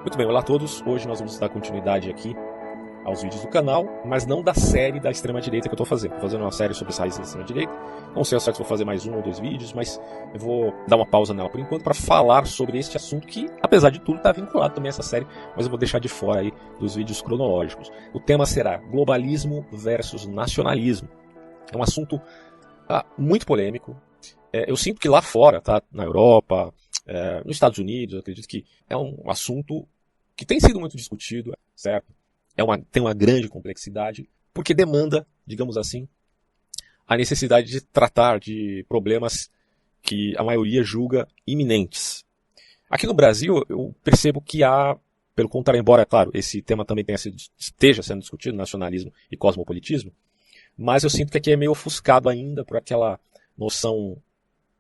Muito bem, olá a todos. Hoje nós vamos dar continuidade aqui aos vídeos do canal, mas não da série da extrema-direita que eu estou fazendo. Estou fazendo uma série sobre as raízes da extrema-direita. Não sei ao certo se vou fazer mais um ou dois vídeos, mas eu vou dar uma pausa nela por enquanto para falar sobre este assunto que, apesar de tudo, está vinculado também a essa série, mas eu vou deixar de fora aí dos vídeos cronológicos. O tema será globalismo versus nacionalismo. É um assunto muito polêmico. Eu sinto que lá fora, tá, na Europa, nos Estados Unidos, eu acredito que é um assunto que tem sido muito discutido, certo? Tem uma grande complexidade, porque demanda, digamos assim, a necessidade de tratar de problemas que a maioria julga iminentes. Aqui no Brasil, eu percebo que há, pelo contrário, embora, claro, esse tema também esteja sendo discutido, nacionalismo e cosmopolitismo, mas eu sinto que aqui é meio ofuscado ainda por aquela noção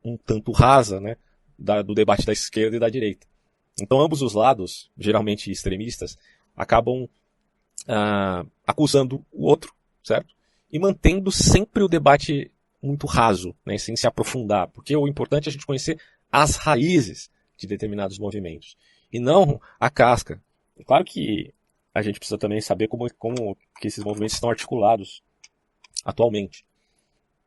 um tanto rasa, né, do debate da esquerda e da direita. Então ambos os lados, geralmente extremistas, acabam acusando o outro, certo? E mantendo sempre o debate muito raso, né, sem se aprofundar, porque o importante é a gente conhecer as raízes de determinados movimentos, e não a casca. É claro que a gente precisa também saber como que esses movimentos estão articulados atualmente.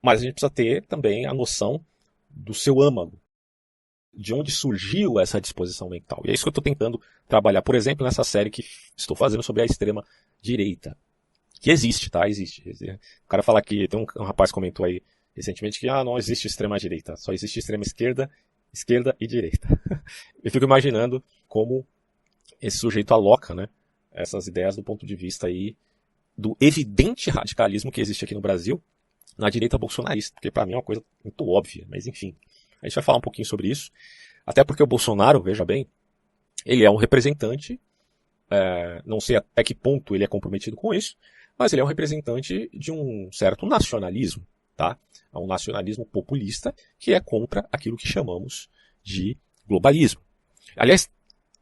Mas a gente precisa ter também a noção do seu âmago, de onde surgiu essa disposição mental. E é isso que eu estou tentando trabalhar, por exemplo, nessa série que estou fazendo sobre a extrema-direita. Que existe, tá? Existe. O cara fala que tem um rapaz comentou aí recentemente que não existe extrema-direita, só existe extrema-esquerda, esquerda e direita. Eu fico imaginando como esse sujeito aloca, né, essas ideias do ponto de vista aí do evidente radicalismo que existe aqui no Brasil na direita bolsonarista, porque para mim é uma coisa muito óbvia, mas enfim. A gente vai falar um pouquinho sobre isso, até porque o Bolsonaro, veja bem, ele é um representante, não sei até que ponto ele é comprometido com isso, mas ele é um representante de um certo nacionalismo, tá? É um nacionalismo populista que é contra aquilo que chamamos de globalismo. Aliás,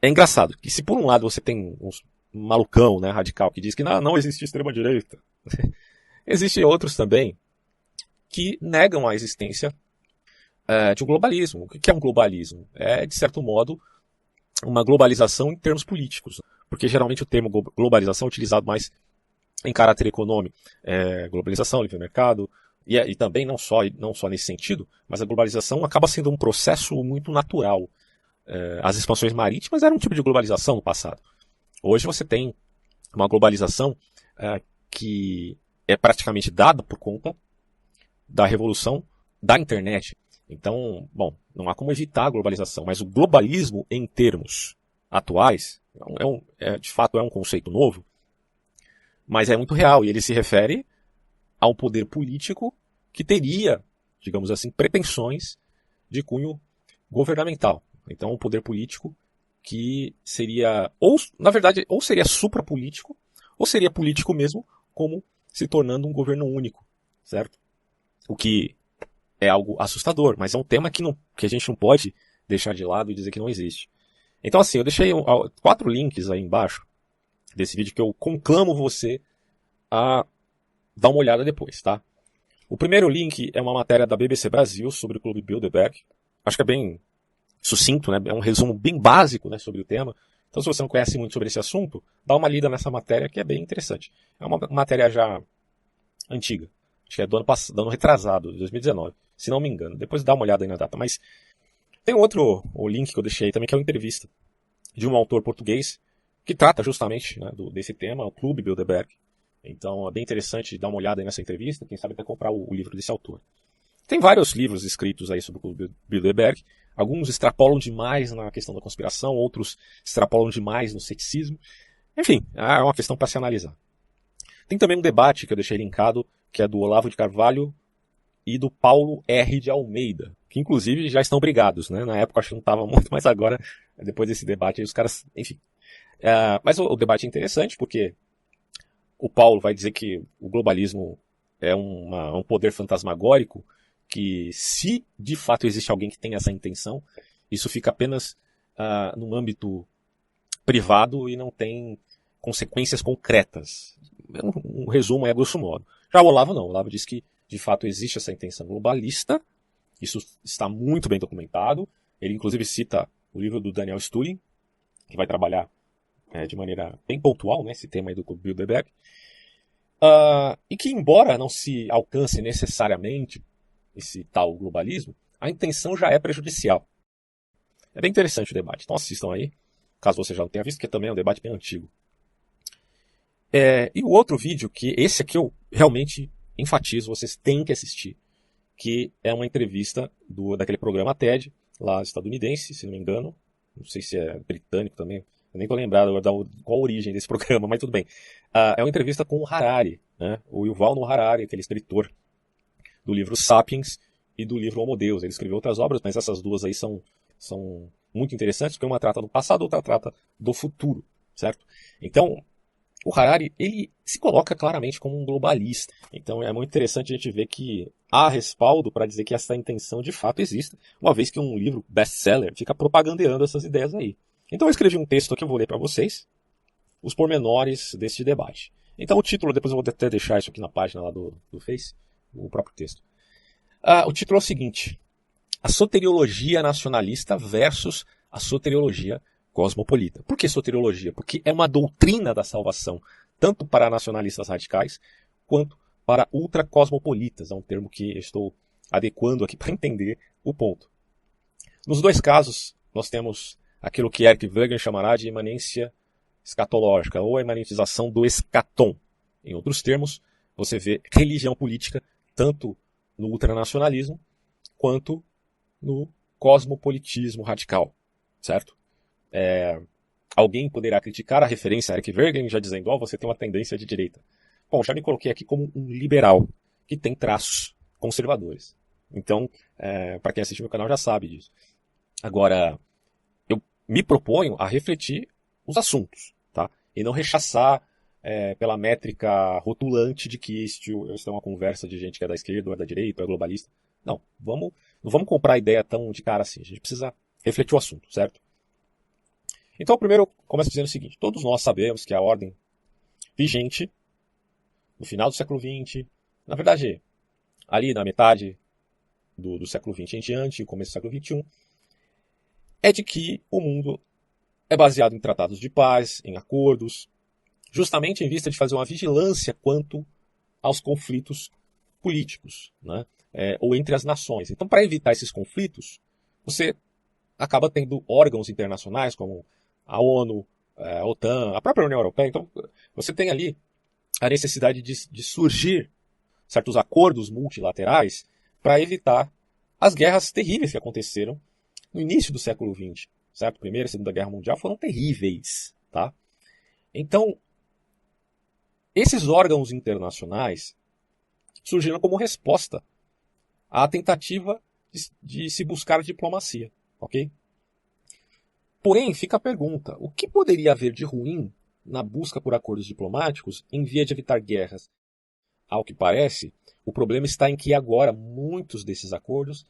é engraçado que se por um lado você tem um malucão, né, radical, que diz que não existe extrema-direita, existem outros também que negam a existência de um globalismo. O que é um globalismo? É, de certo modo, uma globalização em termos políticos, porque geralmente o termo globalização é utilizado mais em caráter econômico. Globalização, livre mercado, e também não só nesse sentido, mas a globalização acaba sendo um processo muito natural. As expansões marítimas eram um tipo de globalização no passado. Hoje você tem uma globalização que é praticamente dada por conta da revolução da internet. Então, bom, não há como evitar a globalização, mas o globalismo em termos atuais, de fato é um conceito novo, mas é muito real, e ele se refere a um poder político que teria, digamos assim, pretensões de cunho governamental. Então, um poder político que seria, ou na verdade, ou seria suprapolítico, ou seria político mesmo, como se tornando um governo único, certo? O que é algo assustador, mas é um tema que a gente não pode deixar de lado e dizer que não existe. Então assim, eu deixei 4 links aí embaixo desse vídeo que eu conclamo você a dar uma olhada depois, tá? O primeiro link é uma matéria da BBC Brasil sobre o Clube Bilderberg. Acho que é bem sucinto, né? É um resumo bem básico, né, sobre o tema. Então se você não conhece muito sobre esse assunto, dá uma lida nessa matéria que é bem interessante. É uma matéria já antiga. Acho que é do ano retrasado, de 2019, se não me engano. Depois dá uma olhada aí na data. Mas tem o link que eu deixei aí também, que é uma entrevista de um autor português que trata justamente, né, desse tema, o Clube Bilderberg. Então é bem interessante dar uma olhada aí nessa entrevista, quem sabe até comprar o livro desse autor. Tem vários livros escritos aí sobre o Clube Bilderberg. Alguns extrapolam demais na questão da conspiração, outros extrapolam demais no ceticismo. Enfim, é uma questão para se analisar. Tem também um debate que eu deixei linkado, que é do Olavo de Carvalho e do Paulo R. de Almeida, que inclusive já estão brigados, né? Na época acho que não estava muito, mas agora, depois desse debate, os caras, enfim. Mas o debate é interessante, porque o Paulo vai dizer que o globalismo é um poder fantasmagórico, que se de fato existe alguém que tem essa intenção, isso fica apenas num âmbito privado e não tem consequências concretas. Um resumo aí a grosso modo. Já o Olavo não. O Olavo diz que de fato existe essa intenção globalista. Isso está muito bem documentado. Ele inclusive cita o livro do Daniel Stulin, que vai trabalhar de maneira bem pontual, né, esse tema aí do Bilderberg, e que, embora não se alcance necessariamente esse tal globalismo, a intenção já é prejudicial. É bem interessante o debate, então assistam aí, caso você já não tenha visto, que também é um debate bem antigo. E o outro vídeo, que esse aqui eu realmente enfatizo, vocês têm que assistir, que é uma entrevista daquele programa TED, lá estadunidense, se não me engano, não sei se é britânico também, eu nem estou lembrado qual a origem desse programa, mas tudo bem. É uma entrevista com o Harari, né? O Yuval Noah Harari, aquele escritor do livro Sapiens e do livro Homo Deus. Ele escreveu outras obras, mas essas duas aí são muito interessantes, porque uma trata do passado, outra trata do futuro, certo? Então, o Harari, ele se coloca claramente como um globalista. Então é muito interessante a gente ver que há respaldo para dizer que essa intenção de fato existe, uma vez que um livro best-seller fica propagandeando essas ideias aí. Então eu escrevi um texto aqui, eu vou ler para vocês, os pormenores deste debate. Então o título, depois eu vou até deixar isso aqui na página lá do Face, o próprio texto. O título é o seguinte: a soteriologia nacionalista versus a soteriologia cosmopolita. Por que soteriologia? Porque é uma doutrina da salvação, tanto para nacionalistas radicais, quanto para ultracosmopolitas. É um termo que eu estou adequando aqui para entender o ponto. Nos dois casos, nós temos aquilo que Eric Wegener chamará de imanência escatológica, ou a imanentização do escatom. Em outros termos, você vê religião política tanto no ultranacionalismo quanto no cosmopolitismo radical, certo? Alguém poderá criticar a referência a Eric Wegener, já dizendo, você tem uma tendência de direita. Bom, já me coloquei aqui como um liberal, que tem traços conservadores. Então, para quem assiste meu canal já sabe disso. Agora, eu me proponho a refletir os assuntos, tá? E não rechaçar pela métrica rotulante de que isso é uma conversa de gente que é da esquerda ou é da direita ou é globalista. Não vamos comprar a ideia tão de cara assim. A gente precisa refletir o assunto, certo? Então, primeiro, eu começo dizendo o seguinte: todos nós sabemos que a ordem vigente, no final do século XX, na verdade, ali na metade do século XX em diante, e começo do século XXI, é de que o mundo é baseado em tratados de paz, em acordos, justamente em vista de fazer uma vigilância quanto aos conflitos políticos, né? Ou entre as nações. Então, para evitar esses conflitos, você acaba tendo órgãos internacionais como a ONU, a OTAN, a própria União Europeia. Então, você tem ali a necessidade de surgir certos acordos multilaterais para evitar as guerras terríveis que aconteceram no início do século XX. Certo? Primeira e Segunda Guerra Mundial foram terríveis. Tá? Então, esses órgãos internacionais surgiram como resposta à tentativa de se buscar diplomacia. Ok? Porém, fica a pergunta: o que poderia haver de ruim na busca por acordos diplomáticos em via de evitar guerras? Ao que parece, o problema está em que agora muitos desses acordos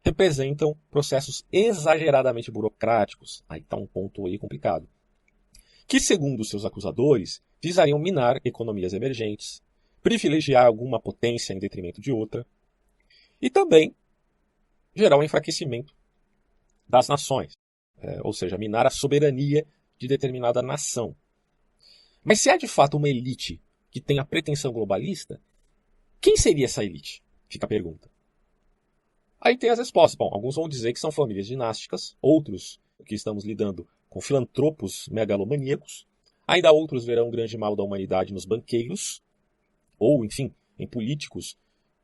representam processos exageradamente burocráticos. Aí está um ponto aí complicado. Que, segundo seus acusadores, visariam minar economias emergentes, privilegiar alguma potência em detrimento de outra e também gerar um enfraquecimento das nações. Ou seja, minar a soberania de determinada nação. Mas se há de fato uma elite que tem a pretensão globalista, quem seria essa elite? Fica a pergunta. Aí tem as respostas. Bom, alguns vão dizer que são famílias dinásticas, outros que estamos lidando com filantropos megalomaníacos, ainda outros verão o grande mal da humanidade nos banqueiros, ou, enfim, em políticos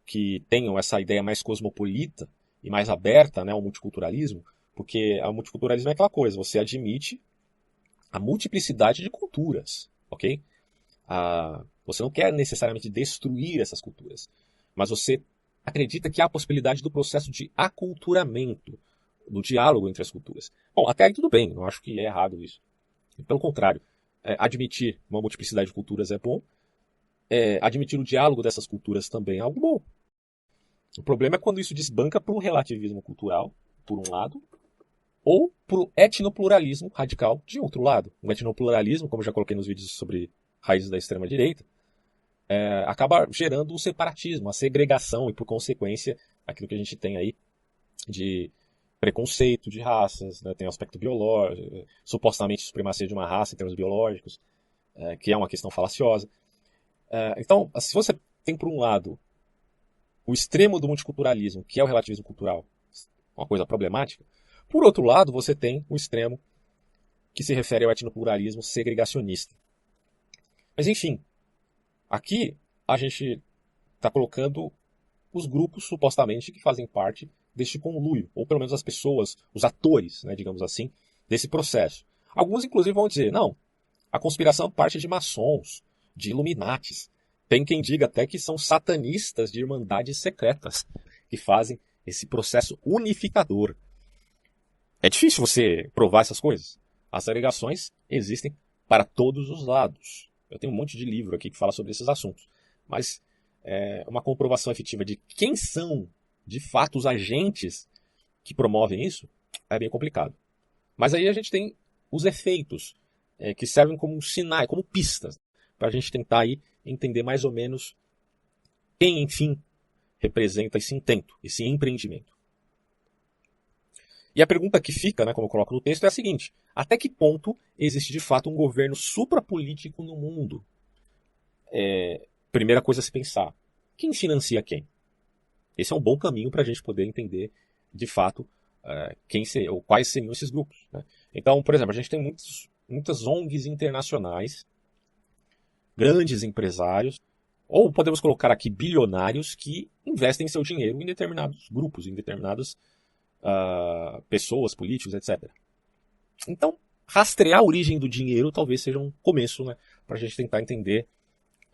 que tenham essa ideia mais cosmopolita e mais aberta, né, ao multiculturalismo, porque o multiculturalismo é aquela coisa, você admite a multiplicidade de culturas, ok? Você não quer necessariamente destruir essas culturas, mas você acredita que há a possibilidade do processo de aculturamento, do diálogo entre as culturas. Bom, até aí tudo bem, não acho que é errado isso. Pelo contrário, admitir uma multiplicidade de culturas é bom, admitir o diálogo dessas culturas também é algo bom. O problema é quando isso desbanca para um relativismo cultural, por um lado, ou para o etnopluralismo radical de outro lado. O etnopluralismo, como eu já coloquei nos vídeos sobre raízes da extrema-direita, acaba gerando o separatismo, a segregação e, por consequência, aquilo que a gente tem aí de preconceito de raças, né? Tem o aspecto biológico, supostamente supremacia de uma raça em termos biológicos, que é uma questão falaciosa. Então, se você tem, por um lado, o extremo do multiculturalismo, que é o relativismo cultural, uma coisa problemática, por outro lado, você tem o extremo que se refere ao etnopluralismo segregacionista. Mas, enfim, aqui a gente está colocando os grupos, supostamente, que fazem parte deste conluio, ou pelo menos as pessoas, os atores, né, digamos assim, desse processo. Alguns, inclusive, vão dizer, não, a conspiração parte de maçons, de Illuminatis. Tem quem diga até que são satanistas de irmandades secretas que fazem esse processo unificador. É difícil você provar essas coisas. As alegações existem para todos os lados. Eu tenho um monte de livro aqui que fala sobre esses assuntos. Mas uma comprovação efetiva de quem são, de fato, os agentes que promovem isso é bem complicado. Mas aí a gente tem os efeitos, que servem como sinais, como pistas, para a gente tentar aí entender mais ou menos quem, enfim, representa esse intento, esse empreendimento. E a pergunta que fica, né, como eu coloco no texto, é a seguinte: até que ponto existe de fato um governo suprapolítico no mundo? Primeira coisa a se pensar: quem financia quem? Esse é um bom caminho para a gente poder entender de fato ou quais seriam esses grupos. Né? Então, por exemplo, a gente tem muitas ONGs internacionais, grandes empresários, ou podemos colocar aqui bilionários que investem seu dinheiro em determinados grupos, em determinadas pessoas, políticos, etc. Então, rastrear a origem do dinheiro talvez seja um começo, né, para a gente tentar entender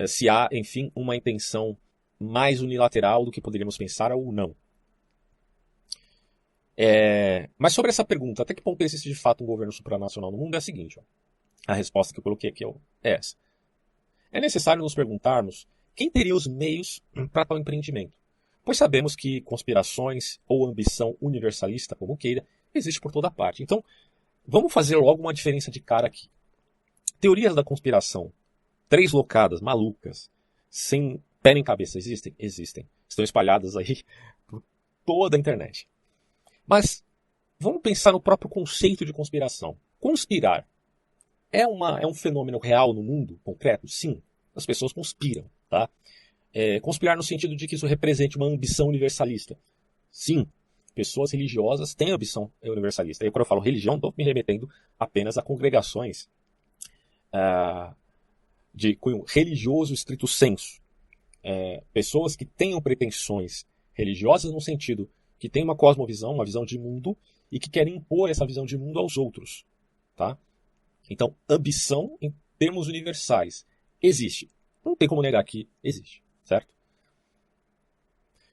se há, enfim, uma intenção mais unilateral do que poderíamos pensar ou não. Mas sobre essa pergunta, até que ponto existe de fato um governo supranacional no mundo, é a seguinte: ó, a resposta que eu coloquei aqui é essa. É necessário nos perguntarmos quem teria os meios para tal empreendimento, pois sabemos que conspirações ou ambição universalista, como queira, existe por toda parte. Então, vamos fazer logo uma diferença de cara aqui. Teorias da conspiração, locadas, malucas, sem pé nem cabeça, existem? Existem. Estão espalhadas aí por toda a internet. Mas vamos pensar no próprio conceito de conspiração. Conspirar é um fenômeno real no mundo concreto? Sim. As pessoas conspiram, tá? Conspirar no sentido de que isso represente uma ambição universalista? Sim. Pessoas religiosas têm ambição universalista. E quando eu falo religião, estou me remetendo apenas a congregações de cunho religioso estrito sensu. Pessoas que tenham pretensões religiosas no sentido que têm uma cosmovisão, uma visão de mundo, e que querem impor essa visão de mundo aos outros. Tá? Então, ambição em termos universais existe. Não tem como negar que existe, certo?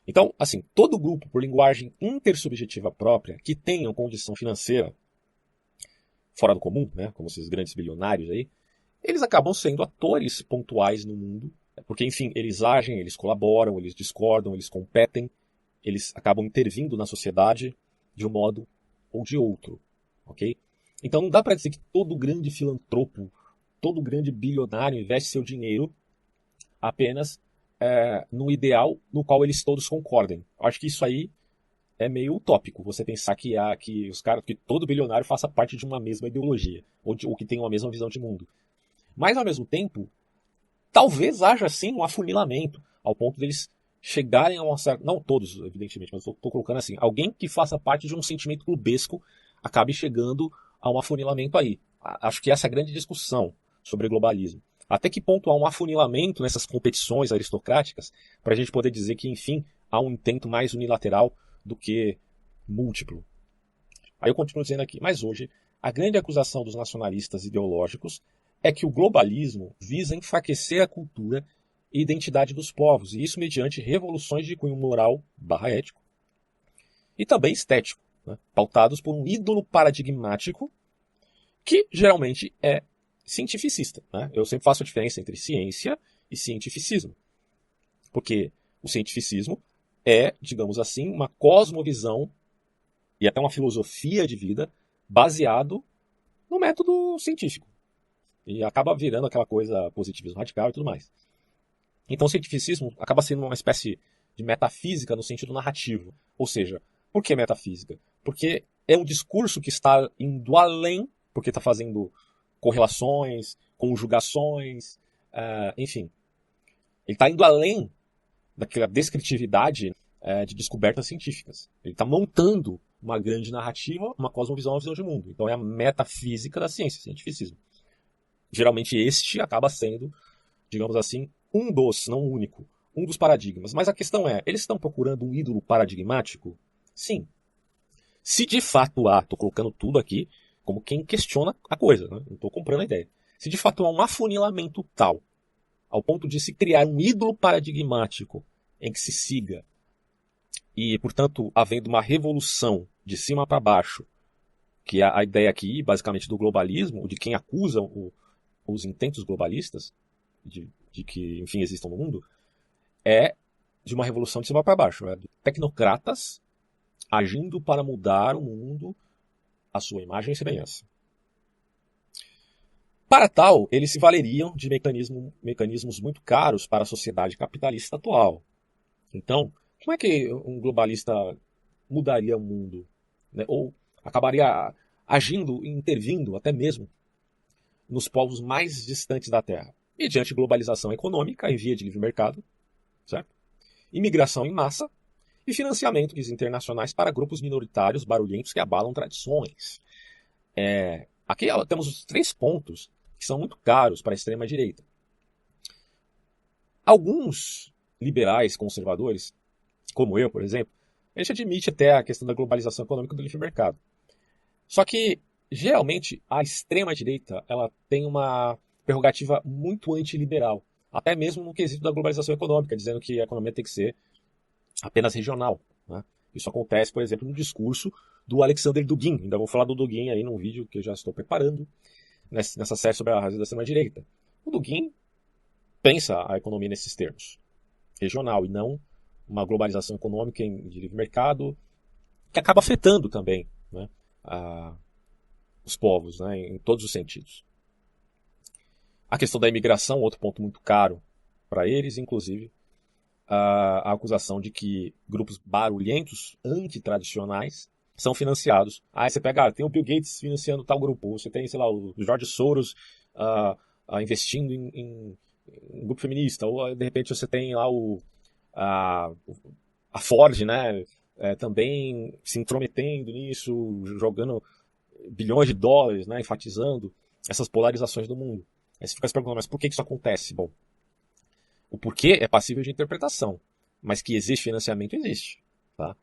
Então, assim, todo grupo por linguagem intersubjetiva própria que tenha condição financeira fora do comum, né, como esses grandes bilionários aí, eles acabam sendo atores pontuais no mundo, porque, enfim, eles agem, eles colaboram, eles discordam, eles competem, eles acabam intervindo na sociedade de um modo ou de outro, ok? Então não dá para dizer que todo grande filantropo, todo grande bilionário investe seu dinheiro apenas no ideal no qual eles todos concordem. Eu acho que isso aí é meio utópico, você pensar que todo bilionário faça parte de uma mesma ideologia, ou que tenha uma mesma visão de mundo. Mas, ao mesmo tempo, talvez haja, sim, um afunilamento, ao ponto deles chegarem a uma certa... Não todos, evidentemente, mas estou colocando assim. Alguém que faça parte de um sentimento clubesco acabe chegando a um afunilamento aí. Acho que essa é a grande discussão sobre globalismo. Até que ponto há um afunilamento nessas competições aristocráticas para a gente poder dizer que, enfim, há um intento mais unilateral do que múltiplo. Aí eu continuo dizendo aqui, mas hoje a grande acusação dos nacionalistas ideológicos é que o globalismo visa enfraquecer a cultura e identidade dos povos, e isso mediante revoluções de cunho moral /ético e também estético, né, pautados por um ídolo paradigmático que geralmente é cientificista. Né? Eu sempre faço a diferença entre ciência e cientificismo, porque o cientificismo é, digamos assim, uma cosmovisão e até uma filosofia de vida baseado no método científico. E acaba virando aquela coisa positivismo radical e tudo mais. Então o cientificismo acaba sendo uma espécie de metafísica no sentido narrativo. Ou seja, por que metafísica? porque é um discurso que está indo além, porque está fazendo correlações, conjugações, enfim. Ele está indo além daquela descritividade de descobertas científicas. Ele está montando uma grande narrativa, uma cosmovisão, uma visão de mundo. Então é a metafísica da ciência, cientificismo. Geralmente este acaba sendo, digamos assim, um dos, não o único, um dos paradigmas. Mas a questão é, eles estão procurando um ídolo paradigmático? Sim. Se de fato há, estou colocando tudo aqui como quem questiona a coisa, né? Não estou comprando a ideia. Se de fato há um afunilamento tal, ao ponto de se criar um ídolo paradigmático em que se siga, e, portanto, havendo uma revolução de cima para baixo, que é a ideia aqui, basicamente, do globalismo, de quem acusa os intentos globalistas, de que, enfim, existam no mundo, é de uma revolução de cima para baixo, de tecnocratas agindo para mudar o mundo à sua imagem e semelhança. Para tal, eles se valeriam de mecanismos muito caros para a sociedade capitalista atual. Então, como é que um globalista mudaria o mundo? Né? Ou acabaria agindo, intervindo até mesmo nos povos mais distantes da Terra? Mediante globalização econômica em via de livre mercado, certo? Imigração em massa e financiamentos internacionais para grupos minoritários barulhentos que abalam tradições. Aqui temos os 3 pontos que são muito caros para a extrema-direita. Alguns liberais conservadores, como eu, por exemplo, a gente admite até a questão da globalização econômica do livre mercado. Só que, geralmente, a extrema-direita ela tem uma prerrogativa muito antiliberal, até mesmo no quesito da globalização econômica, dizendo que a economia tem que ser apenas regional. Né? Isso acontece, por exemplo, no discurso do Alexander Dugin. Ainda vou falar do Dugin aí num vídeo que eu já estou preparando, nessa série sobre a razão da extrema-direita. O Dugin pensa a economia nesses termos, regional, e não uma globalização econômica de livre mercado, que acaba afetando também, né, os povos, né, em todos os sentidos. A questão da imigração, outro ponto muito caro para eles, inclusive a acusação de que grupos barulhentos, antitradicionais, são financiados. Aí você pega, tem o Bill Gates financiando tal grupo, você tem, sei lá, o George Soros investindo em grupo feminista, ou de repente você tem lá a Ford, né, também se intrometendo nisso, jogando bilhões de dólares, né, enfatizando essas polarizações do mundo. Aí você fica se perguntando, mas por que isso acontece? Bom, o porquê é passível de interpretação, mas que existe financiamento, existe. Tá?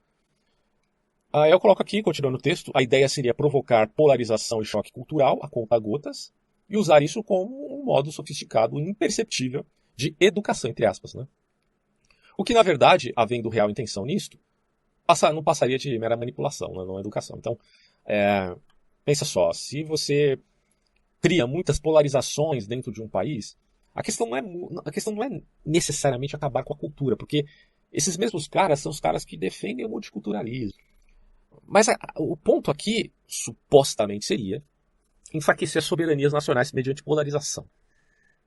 Eu coloco aqui, continuando o texto, a ideia seria provocar polarização e choque cultural a conta-gotas e usar isso como um modo sofisticado e imperceptível de educação, entre aspas. Né? O que, na verdade, havendo real intenção nisto, não passaria de mera manipulação, né? Não educação. Então, pensa só, se você cria muitas polarizações dentro de um país, a questão não é necessariamente acabar com a cultura, porque esses mesmos caras são os caras que defendem o multiculturalismo. Mas o ponto aqui, supostamente, seria enfraquecer as soberanias nacionais mediante polarização.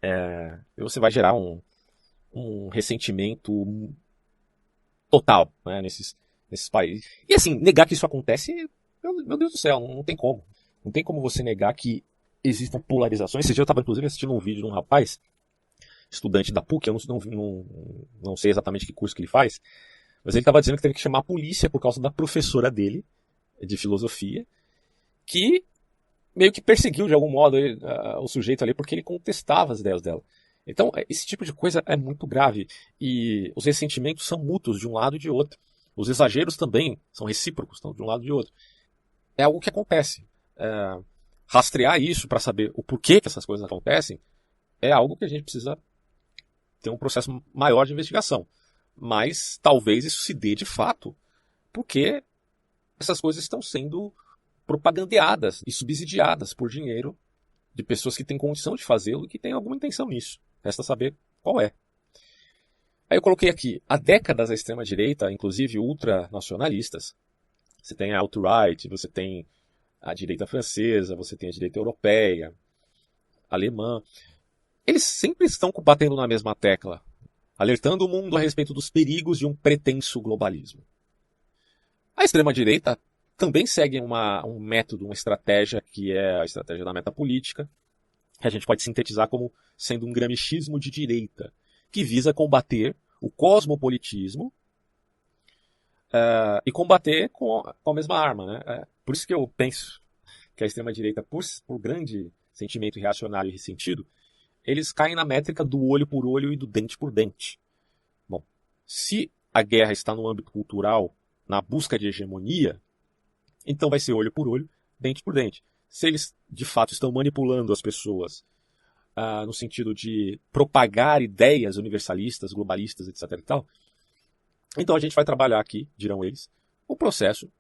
E você vai gerar um ressentimento total, né, nesses países. E assim, negar que isso acontece, meu Deus do céu, não tem como. Não tem como você negar que existam polarizações. Esse dia eu estava, inclusive, assistindo um vídeo de um rapaz, estudante da PUC, eu não sei exatamente que curso que ele faz, mas ele estava dizendo que teve que chamar a polícia por causa da professora dele, de filosofia, que meio que perseguiu de algum modo o sujeito ali, porque ele contestava as ideias dela. Então, esse tipo de coisa é muito grave. E os ressentimentos são mútuos de um lado e de outro. Os exageros também são recíprocos, de um lado e de outro. É algo que acontece. Rastrear isso para saber o porquê que essas coisas acontecem é algo que a gente precisa ter um processo maior de investigação. Mas talvez isso se dê de fato porque essas coisas estão sendo propagandeadas e subsidiadas por dinheiro de pessoas que têm condição de fazê-lo e que têm alguma intenção nisso. Resta saber qual é. Aí eu coloquei aqui, há décadas a extrema-direita, inclusive ultranacionalistas, você tem a alt-right, você tem a direita francesa, você tem a direita europeia, alemã, eles sempre estão batendo na mesma tecla, alertando o mundo a respeito dos perigos de um pretenso globalismo. A extrema-direita também seguem um método, uma estratégia, que é a estratégia da metapolítica, que a gente pode sintetizar como sendo um gramscismo de direita, que visa combater o cosmopolitismo e combater com a mesma arma. Né? Por isso que eu penso que a extrema-direita, por grande sentimento reacionário e ressentido, eles caem na métrica do olho por olho e do dente por dente. Bom, se a guerra está no âmbito cultural, na busca de hegemonia, então vai ser olho por olho, dente por dente. Se eles, de fato, estão manipulando as pessoas no sentido de propagar ideias universalistas, globalistas, etc. e tal, então a gente vai trabalhar aqui, dirão eles, o processo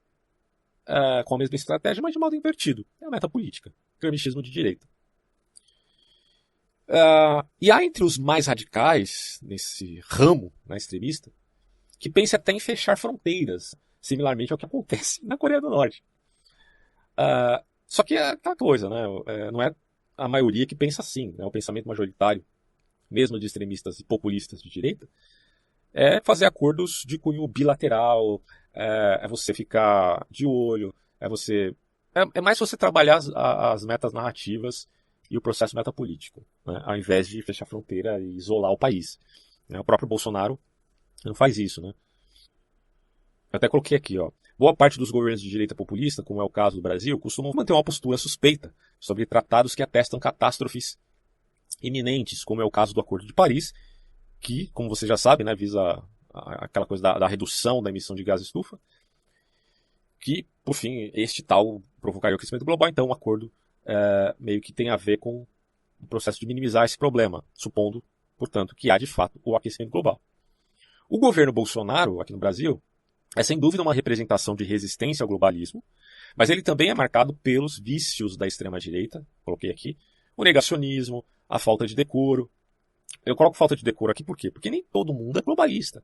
com a mesma estratégia, mas de modo invertido. É a metapolítica, gramscismo de direita. E há entre os mais radicais, nesse ramo extremista, que pensa até em fechar fronteiras, similarmente ao que acontece na Coreia do Norte. Só que é aquela coisa, né? Não é a maioria que pensa assim. Né? O pensamento majoritário, mesmo de extremistas e populistas de direita, é fazer acordos de cunho bilateral, é você ficar de olho, é mais você trabalhar as metas narrativas e o processo metapolítico, né? Ao invés de fechar a fronteira e isolar o país. Né? O próprio Bolsonaro não faz isso, né? Eu até coloquei aqui, ó. Boa parte dos governos de direita populista, como é o caso do Brasil, costumam manter uma postura suspeita sobre tratados que atestam catástrofes iminentes, como é o caso do Acordo de Paris, que, como você já sabe, né, visa aquela coisa da redução da emissão de gás estufa, que, por fim, este tal provocaria o aquecimento global. Então, o acordo meio que tem a ver com o processo de minimizar esse problema, supondo, portanto, que há de fato o aquecimento global. O governo Bolsonaro, aqui no Brasil, é sem dúvida uma representação de resistência ao globalismo, mas ele também é marcado pelos vícios da extrema-direita, coloquei aqui, o negacionismo, a falta de decoro. Eu coloco falta de decoro aqui por quê? Porque nem todo mundo é globalista.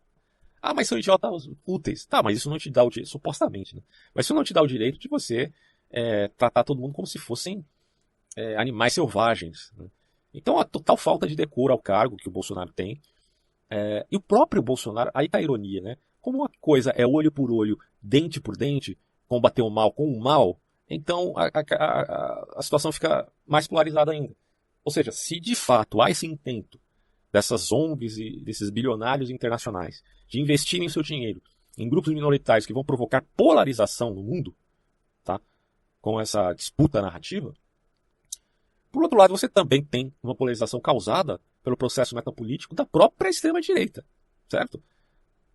Ah, mas são idiotas úteis. Tá, mas isso não te dá o direito, supostamente, né? Mas isso não te dá o direito de você tratar todo mundo como se fossem animais selvagens. Né? Então, a total falta de decoro ao cargo que o Bolsonaro tem. E o próprio Bolsonaro, aí tá a ironia, né? Como uma coisa é olho por olho, dente por dente, combater o mal com o mal, então a situação fica mais polarizada ainda. Ou seja, se de fato há esse intento dessas ONGs e desses bilionários internacionais de investirem seu dinheiro em grupos minoritários que vão provocar polarização no mundo, tá? Com essa disputa narrativa, por outro lado, você também tem uma polarização causada pelo processo metapolítico da própria extrema-direita, certo?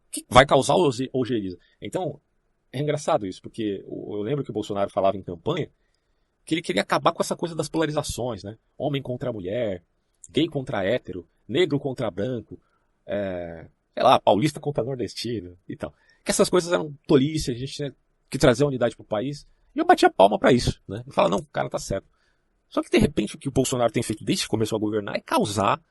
Que vai causar ojeriza. Então, é engraçado isso, porque eu lembro que o Bolsonaro falava em campanha que ele queria acabar com essa coisa das polarizações, né? Homem contra mulher, gay contra hétero, negro contra branco, sei lá, paulista contra nordestino e tal. Que essas coisas eram tolice, a gente tinha que trazer a unidade pro país. E eu batia palma pra isso, né? Eu falava, não, o cara tá certo. Só que de repente o que o Bolsonaro tem feito desde que começou a governar é causar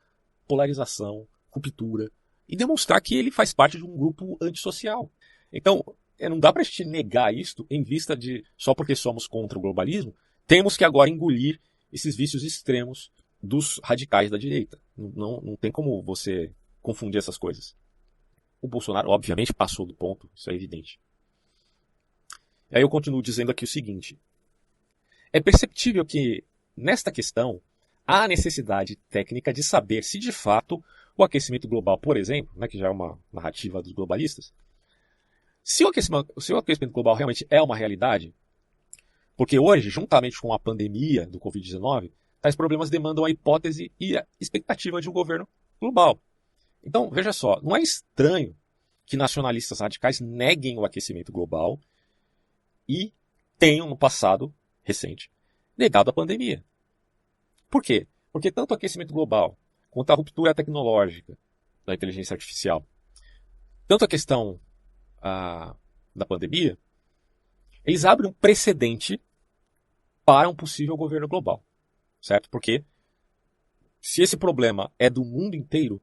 polarização, ruptura, e demonstrar que ele faz parte de um grupo antissocial. Então, não dá pra gente negar isto em vista de, só porque somos contra o globalismo, temos que agora engolir esses vícios extremos dos radicais da direita. Não tem como você confundir essas coisas. O Bolsonaro, obviamente, passou do ponto, isso é evidente. E aí eu continuo dizendo aqui o seguinte. É perceptível que, nesta questão, há necessidade técnica de saber se, de fato, o aquecimento global, por exemplo, né, que já é uma narrativa dos globalistas, se o aquecimento global realmente é uma realidade, porque hoje, juntamente com a pandemia do Covid-19, tais problemas demandam a hipótese e a expectativa de um governo global. Então, veja só, não é estranho que nacionalistas radicais neguem o aquecimento global e tenham, no passado recente, negado a pandemia. Por quê? Porque tanto o aquecimento global quanto a ruptura tecnológica da inteligência artificial, tanto a questão da pandemia, eles abrem um precedente para um possível governo global, certo? Porque se esse problema é do mundo inteiro,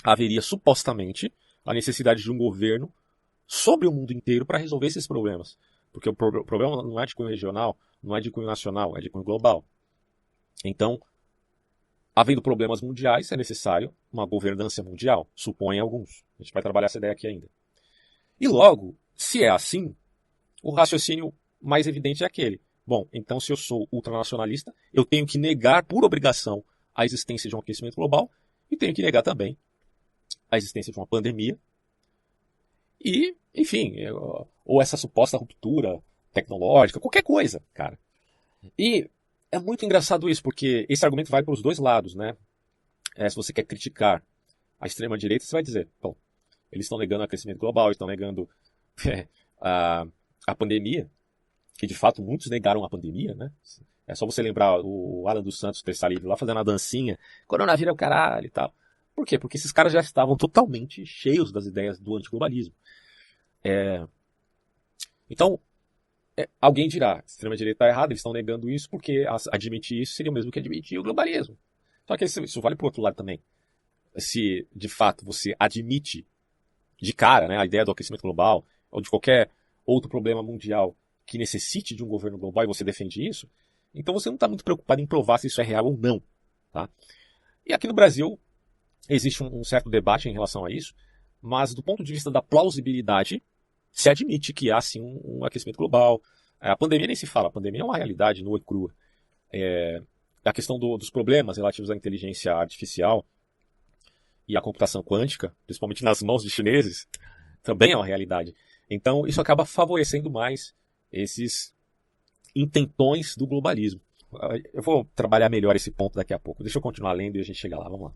haveria supostamente a necessidade de um governo sobre o mundo inteiro para resolver esses problemas. Porque o problema não é de cunho regional, não é de cunho nacional, é de cunho global. Então, havendo problemas mundiais, é necessário uma governança mundial, supõem alguns. A gente vai trabalhar essa ideia aqui ainda. E logo, se é assim, o raciocínio mais evidente é aquele. Bom, então se eu sou ultranacionalista, eu tenho que negar por obrigação a existência de um aquecimento global e tenho que negar também a existência de uma pandemia e, enfim, ou essa suposta ruptura tecnológica, qualquer coisa, cara. E é muito engraçado isso, porque esse argumento vai para os dois lados, né? Se você quer criticar a extrema-direita, você vai dizer, bom, eles estão negando o aquecimento global, estão negando a, a pandemia, que de fato muitos negaram a pandemia, né? É só você lembrar o Alan dos Santos ter saído lá fazendo a dancinha, coronavírus é o caralho e tal. Por quê? Porque esses caras já estavam totalmente cheios das ideias do antiglobalismo. Então, alguém dirá, a extrema-direita está errada, eles estão negando isso porque admitir isso seria o mesmo que admitir o globalismo. Só que isso vale para o outro lado também. Se, de fato, você admite de cara, né, a ideia do aquecimento global ou de qualquer outro problema mundial que necessite de um governo global e você defende isso, então você não está muito preocupado em provar se isso é real ou não. Tá? E aqui no Brasil existe um certo debate em relação a isso, mas do ponto de vista da plausibilidade, se admite que há sim um aquecimento global. A pandemia nem se fala, a pandemia é uma realidade nua e crua. A questão dos problemas relativos à inteligência artificial e à computação quântica, principalmente nas mãos de chineses, também é uma realidade. Então isso acaba favorecendo mais esses intentões do globalismo. Eu vou trabalhar melhor esse ponto daqui a pouco. Deixa eu continuar lendo e a gente chega lá. Vamos lá.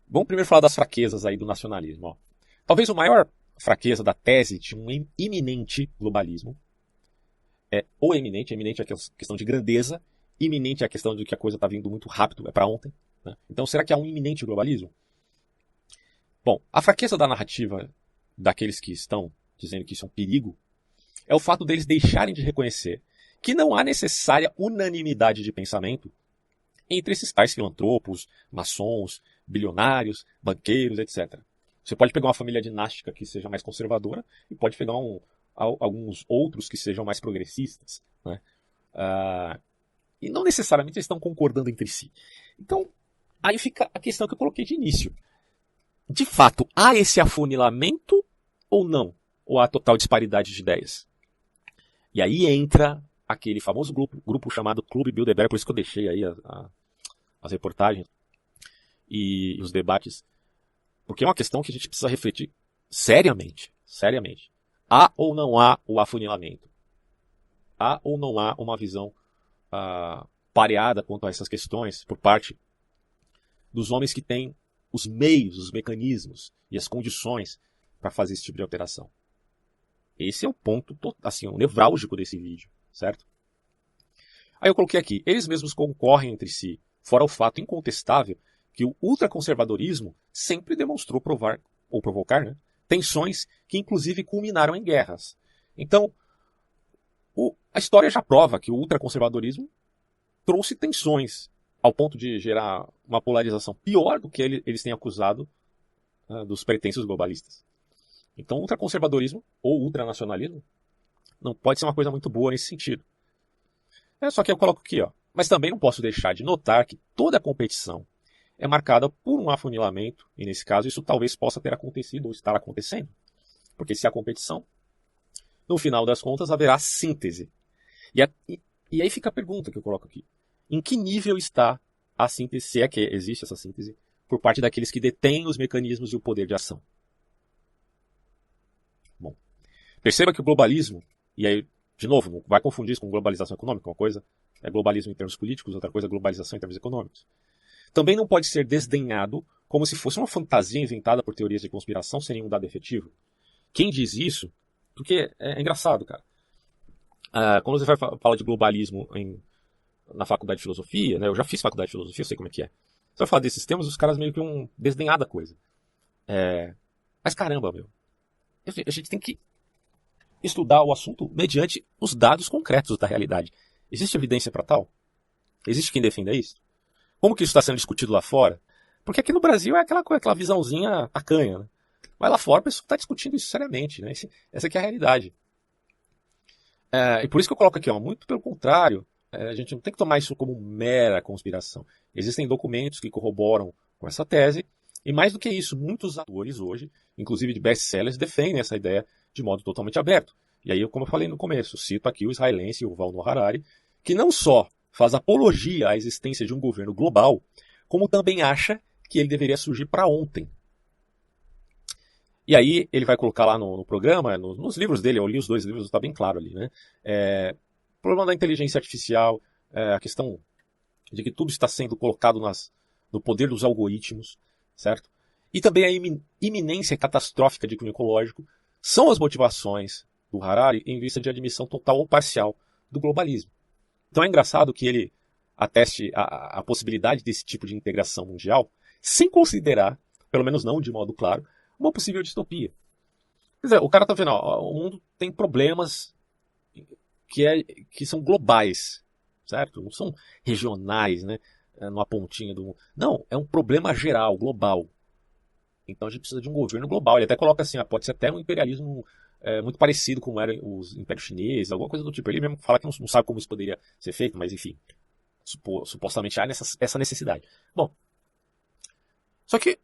Vamos primeiro falar das fraquezas aí do nacionalismo. Ó. Talvez o maior fraqueza da tese de um iminente globalismo ou eminente é a questão de grandeza, iminente é a questão de que a coisa está vindo muito rápido, é para ontem. Né? Então será que há um iminente globalismo? Bom, a fraqueza da narrativa daqueles que estão dizendo que isso é um perigo é o fato deles deixarem de reconhecer que não há necessária unanimidade de pensamento entre esses tais filantropos, maçons, bilionários, banqueiros, etc. Você pode pegar uma família dinástica que seja mais conservadora e pode pegar alguns outros que sejam mais progressistas. Né? E não necessariamente eles estão concordando entre si. Então, aí fica a questão que eu coloquei de início. De fato, há esse afunilamento ou não? Ou há total disparidade de ideias? E aí entra aquele famoso grupo chamado Clube Bilderberg, por isso que eu deixei aí as reportagens e os debates, porque é uma questão que a gente precisa refletir seriamente. Há ou não há o afunilamento? Há ou não há uma visão pareada quanto a essas questões por parte dos homens que têm os meios, os mecanismos e as condições para fazer esse tipo de alteração? Esse é o ponto assim, o nevrálgico desse vídeo, certo? Aí eu coloquei aqui, eles mesmos concorrem entre si, fora o fato incontestável que o ultraconservadorismo sempre demonstrou provocar né, tensões que inclusive culminaram em guerras. Então, a história já prova que o ultraconservadorismo trouxe tensões ao ponto de gerar uma polarização pior do que eles têm acusado dos pretensos globalistas. Então, o ultraconservadorismo ou ultranacionalismo não pode ser uma coisa muito boa nesse sentido. Só que eu coloco aqui, ó. Mas também não posso deixar de notar que toda a competição é marcada por um afunilamento, e nesse caso isso talvez possa ter acontecido ou estar acontecendo. Porque se há competição, no final das contas haverá síntese. E aí fica a pergunta que eu coloco aqui. Em que nível está a síntese, se é que existe essa síntese, por parte daqueles que detêm os mecanismos e o poder de ação? Bom, perceba que o globalismo, e aí, de novo, não vai confundir isso com globalização econômica, uma coisa é globalismo em termos políticos, outra coisa é globalização em termos econômicos. Também não pode ser desdenhado como se fosse uma fantasia inventada por teorias de conspiração sem nenhum dado efetivo. Quem diz isso, porque é engraçado, cara. Quando você vai falar de globalismo na faculdade de filosofia, né, eu já fiz faculdade de filosofia, eu sei como é que é. Você vai falar desses temas, os caras meio que desdenhar da coisa. Mas caramba, meu. A gente tem que estudar o assunto mediante os dados concretos da realidade. Existe evidência para tal? Existe quem defenda isso? Como que isso está sendo discutido lá fora? Porque aqui no Brasil é aquela visãozinha tacanha, né? Mas lá fora o pessoal está discutindo isso seriamente, né? Essa aqui é a realidade. E por isso que eu coloco aqui, ó, muito pelo contrário, a gente não tem que tomar isso como mera conspiração. Existem documentos que corroboram com essa tese, e mais do que isso, muitos atores hoje, inclusive de best-sellers, defendem essa ideia de modo totalmente aberto. E aí, como eu falei no começo, cito aqui o israelense Yuval Noah Harari, que não só faz apologia à existência de um governo global, como também acha que ele deveria surgir para ontem. E aí ele vai colocar lá no programa, nos livros dele, eu li os 2 livros, está bem claro ali, né? O problema da inteligência artificial, a questão de que tudo está sendo colocado no poder dos algoritmos, certo? E também a iminência catastrófica de cunho ecológico são as motivações do Harari em vista de admissão total ou parcial do globalismo. Então é engraçado que ele ateste a possibilidade desse tipo de integração mundial sem considerar, pelo menos não de modo claro, uma possível distopia. Quer dizer, o cara está vendo, ó, o mundo tem problemas que são globais, certo? Não são regionais, né? Numa pontinha do mundo. Não, é um problema geral, global. Então a gente precisa de um governo global. Ele até coloca assim, pode ser até um imperialismo muito parecido com eram os impérios chineses, alguma coisa do tipo. Ele mesmo fala que não sabe como isso poderia ser feito, mas enfim, supostamente há essa necessidade. Bom, só que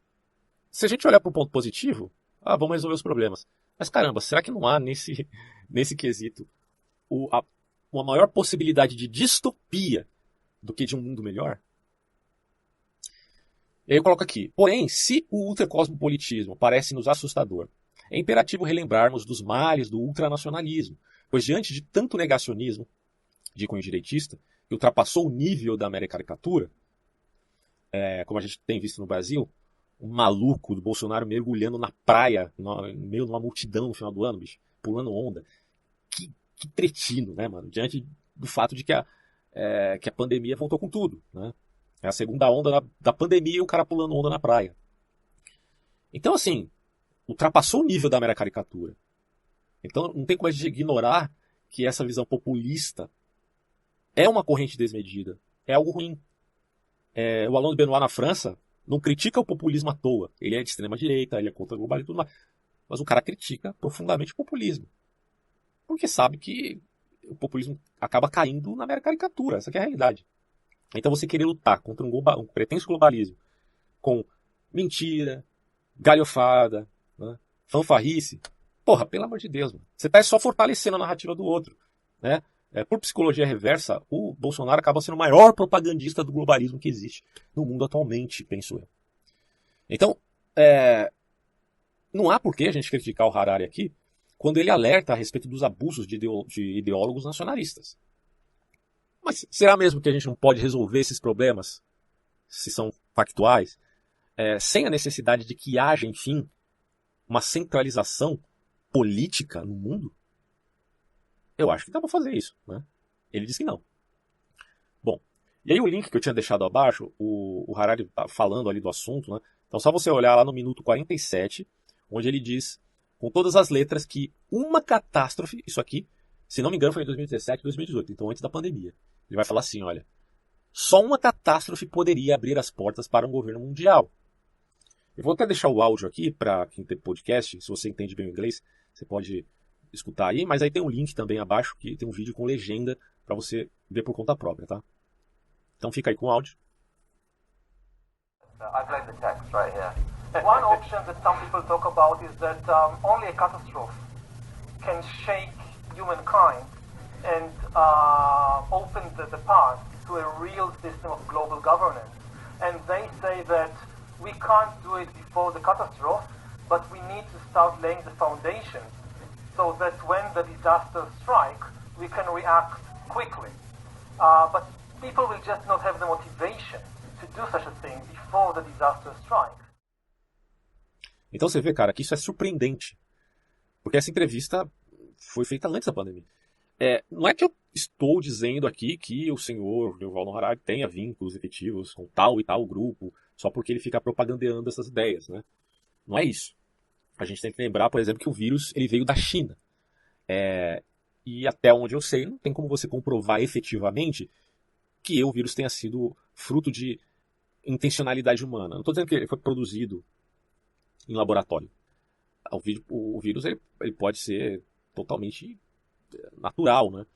se a gente olhar para o ponto positivo, vamos resolver os problemas. Mas caramba, será que não há nesse quesito uma maior possibilidade de distopia do que de um mundo melhor? E aí eu coloco aqui, porém, se o ultracosmopolitismo parece nos assustador, é imperativo relembrarmos dos males do ultranacionalismo, pois diante de tanto negacionismo de cunho direitista, que ultrapassou o nível da mera caricatura, como a gente tem visto no Brasil, um maluco do Bolsonaro mergulhando na praia, no meio de uma multidão no final do ano, bicho, pulando onda. Que cretino, né, mano? Diante do fato de que a pandemia voltou com tudo, né? É a segunda onda da pandemia e o cara pulando onda na praia. Então, assim, ultrapassou o nível da mera caricatura. Então, não tem como a gente ignorar que essa visão populista é uma corrente desmedida. É algo ruim. O Alain de Benoit na França não critica o populismo à toa. Ele é de extrema direita, ele é contra o globalismo e tudo mais. Mas o cara critica profundamente o populismo. Porque sabe que o populismo acaba caindo na mera caricatura. Essa que é a realidade. Então você querer lutar contra um pretenso globalismo com mentira, galhofada, né, fanfarrice, porra, pelo amor de Deus, mano. Você está só fortalecendo a narrativa do outro. Né? Por psicologia reversa, o Bolsonaro acaba sendo o maior propagandista do globalismo que existe no mundo atualmente, penso eu. Então, não há por que a gente criticar o Harari aqui quando ele alerta a respeito dos abusos de ideólogos nacionalistas. Mas será mesmo que a gente não pode resolver esses problemas, se são factuais, sem a necessidade de que haja, enfim, uma centralização política no mundo? Eu acho que dá para fazer isso, né? Ele diz que não. Bom, e aí o link que eu tinha deixado abaixo, o Harari tá falando ali do assunto, né? Então só você olhar lá no minuto 47, onde ele diz, com todas as letras, que uma catástrofe, isso aqui, se não me engano foi em 2017, 2018, então antes da pandemia. Ele vai falar assim, olha, só uma catástrofe poderia abrir as portas para um governo mundial. Eu vou até deixar o áudio aqui para quem tem podcast, se você entende bem o inglês, você pode escutar aí, mas aí tem um link também abaixo, que tem um vídeo com legenda para você ver por conta própria, tá? Então fica aí com o áudio. I've read the text right here. One option that some people talk about is that only a catastrophe can shake humankind and open the path to a real system of global governance. And they say that we can't do it before the catastrophe, but we need to start laying the foundation so that when the disasters strike, we can react quickly. But people will just not have the motivation to do such a thing before the disaster strikes. Então você vê, cara, que isso é surpreendente. Porque essa entrevista foi feita antes da pandemia. Não é que eu estou dizendo aqui que o senhor Yuval Noah Harari tenha vínculos efetivos com tal e tal grupo, só porque ele fica propagandeando essas ideias, né? Não é isso. A gente tem que lembrar, por exemplo, que o vírus ele veio da China. E até onde eu sei, não tem como você comprovar efetivamente que o vírus tenha sido fruto de intencionalidade humana. Não estou dizendo que ele foi produzido em laboratório. O vírus ele pode ser totalmente natural, né?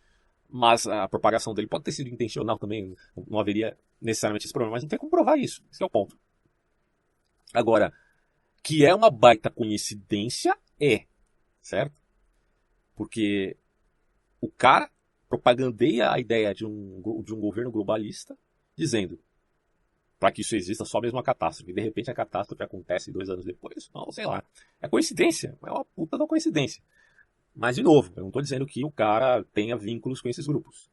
Mas a propagação dele pode ter sido intencional também. Não haveria necessariamente esse problema, mas não tem como provar isso. Esse é o ponto. Agora, que é uma baita coincidência, certo? Porque o cara propagandeia a ideia de um governo globalista, dizendo, para que isso exista, só mesmo uma catástrofe. E de repente a catástrofe acontece 2 anos depois. Não, sei lá. É coincidência. É uma puta da coincidência. Mas, de novo, eu não estou dizendo que o cara tenha vínculos com esses grupos.